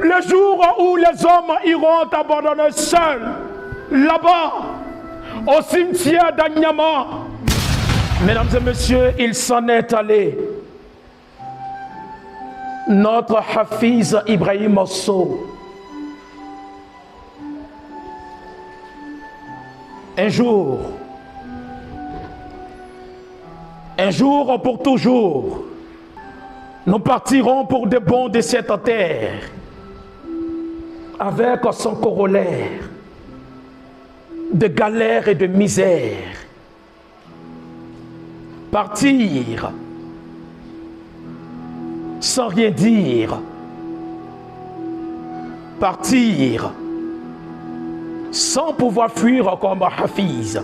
Le jour où les hommes iront abandonner seuls, là-bas, au cimetière d'Anyama, mesdames et messieurs, il s'en est allé. Notre Hafiz Ibrahim Osso. Un jour pour toujours, nous partirons pour de bon de cette terre, avec son corollaire de galère et de misère. Partir sans rien dire. Partir sans pouvoir fuir comme Hafiz.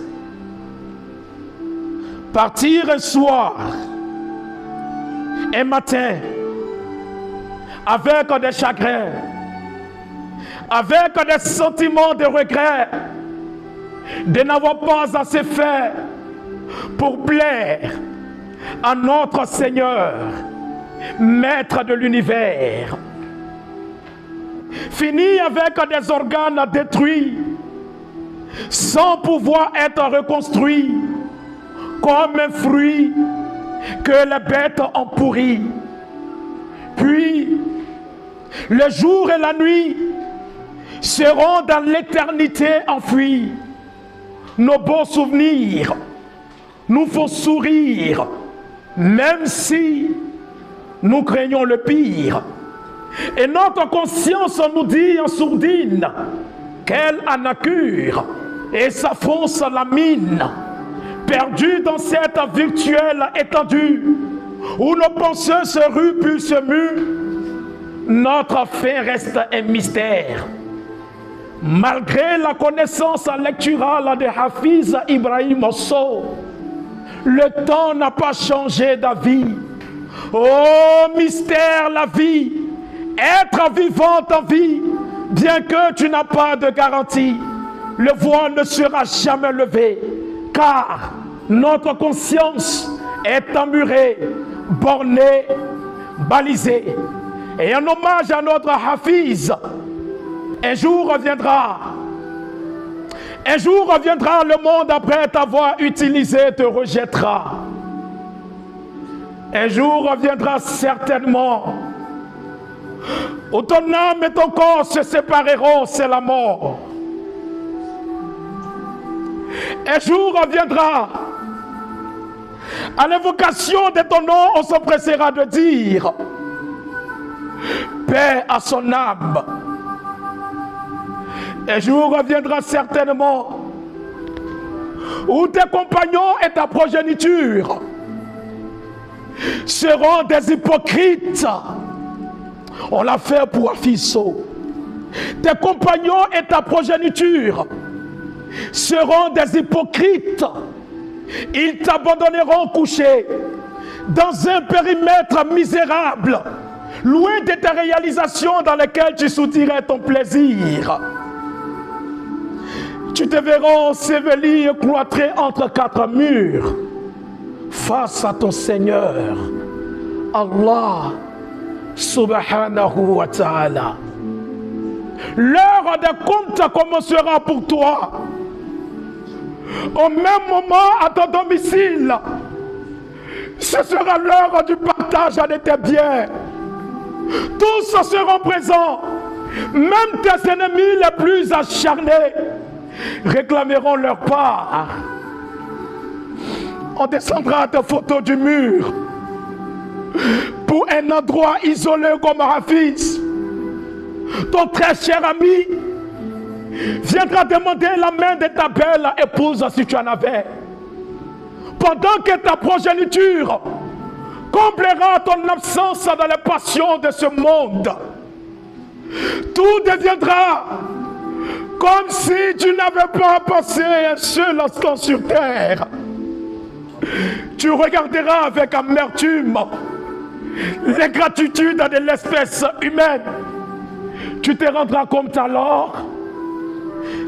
Partir un soir, un matin, avec des chagrins, avec des sentiments de regret, de n'avoir pas assez fait pour plaire à notre Seigneur, Maître de l'univers. Fini avec des organes détruits, sans pouvoir être reconstruits, comme un fruit que les bêtes ont pourri. Puis, le jour et la nuit seront dans l'éternité enfouis. Nos beaux souvenirs nous font sourire, même si nous craignons le pire. Et notre conscience nous dit en sourdine qu'elle en a cure et s'affonce la mine, perdue dans cette virtuelle étendue où nos pensées se ruent puis se muent. Notre fin reste un mystère. Malgré la connaissance lecturale de Hafiz Ibrahim Osso, le temps n'a pas changé d'avis. Oh mystère, la vie, être vivant en vie, bien que tu n'as pas de garantie, le voile ne sera jamais levé, car notre conscience est emmurée, bornée, balisée. Et en hommage à notre Hafiz, un jour reviendra, le monde après t'avoir utilisé te rejettera. Un jour reviendra certainement où ton âme et ton corps se sépareront, c'est la mort. Un jour reviendra, à l'évocation de ton nom, on s'empressera de dire paix à son âme. Un jour reviendra certainement où tes compagnons et ta progéniture seront des hypocrites. On l'a fait pour Afiso. Tes compagnons et ta progéniture seront des hypocrites. Ils t'abandonneront couché dans un périmètre misérable, loin de tes réalisations dans lesquelles tu soutirais ton plaisir. Tu te verras enseveli et cloîtré entre quatre murs, face à ton Seigneur, Allah subhanahu wa ta'ala. L'heure de compte commencera pour toi. Au même moment, à ton domicile, ce sera l'heure du partage de tes biens. Tous seront présents, même tes ennemis les plus acharnés réclameront leur part. On descendra tes photos du mur pour un endroit isolé comme Hafiz. Ton très cher ami viendra demander la main de ta belle épouse si tu en avais. Pendant que ta progéniture comblera ton absence dans les passions de ce monde, tout deviendra comme si tu n'avais pas passé un seul instant sur terre. Tu regarderas avec amertume l'ingratitude de l'espèce humaine. Tu te rendras compte alors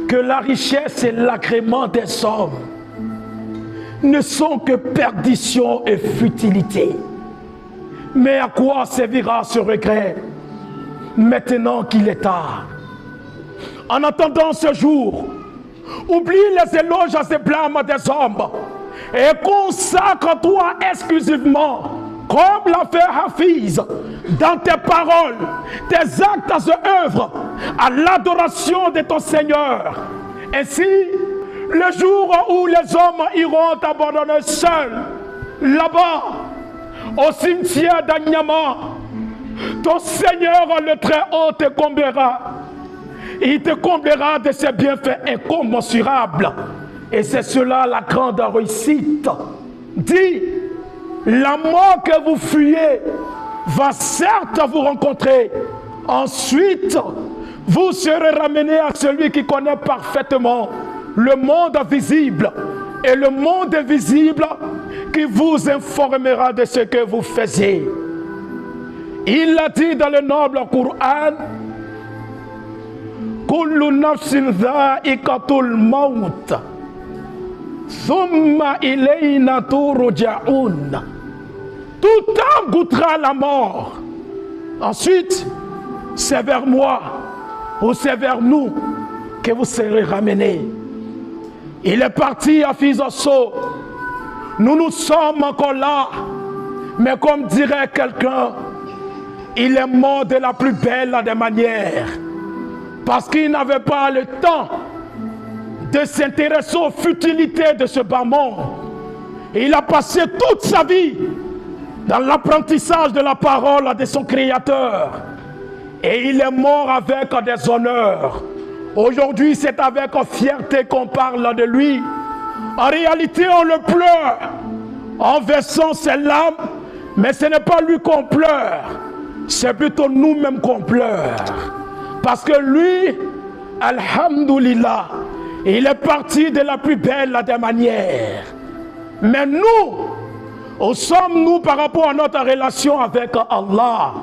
que la richesse et l'agrément des hommes ne sont que perdition et futilité. Mais à quoi servira ce regret? maintenant qu'il est tard. En attendant ce jour, oublie les éloges à ces blâmes des hommes et consacre-toi exclusivement, comme l'a fait Hafiz, dans tes paroles, tes actes et œuvres, à l'adoration de ton Seigneur. Ainsi, le jour où les hommes iront t'abandonner seuls, là-bas, au cimetière d'Anyama, ton Seigneur le Très-Haut te comblera. Il te comblera de ses bienfaits incommensurables. Et c'est cela la grande réussite. Dis, la mort que vous fuyez va certes vous rencontrer. Ensuite, vous serez ramenés à celui qui connaît parfaitement le monde visible et le monde invisible, qui vous informera de ce que vous faisiez. Il l'a dit dans le noble Coran, Kullu nafsin dha'iqatul maut, thumma ilayna turja'un. Tout homme goûtera la mort. Ensuite, c'est vers moi ou c'est vers nous que vous serez ramenés. Il est parti à Fisosso. Nous sommes encore là. Mais comme dirait quelqu'un, il est mort de la plus belle des manières. Parce qu'il n'avait pas le temps de s'intéresser aux futilités de ce bas monde. Il a passé toute sa vie dans l'apprentissage de la parole de son Créateur. Et il est mort avec des honneurs. Aujourd'hui, c'est avec fierté qu'on parle de lui. En réalité, on le pleure en versant ses larmes, mais ce n'est pas lui qu'on pleure, c'est plutôt nous-mêmes qu'on pleure. Parce que lui, alhamdoulilah, il est parti de la plus belle des manières. Mais nous, où sommes-nous par rapport à notre relation avec Allah?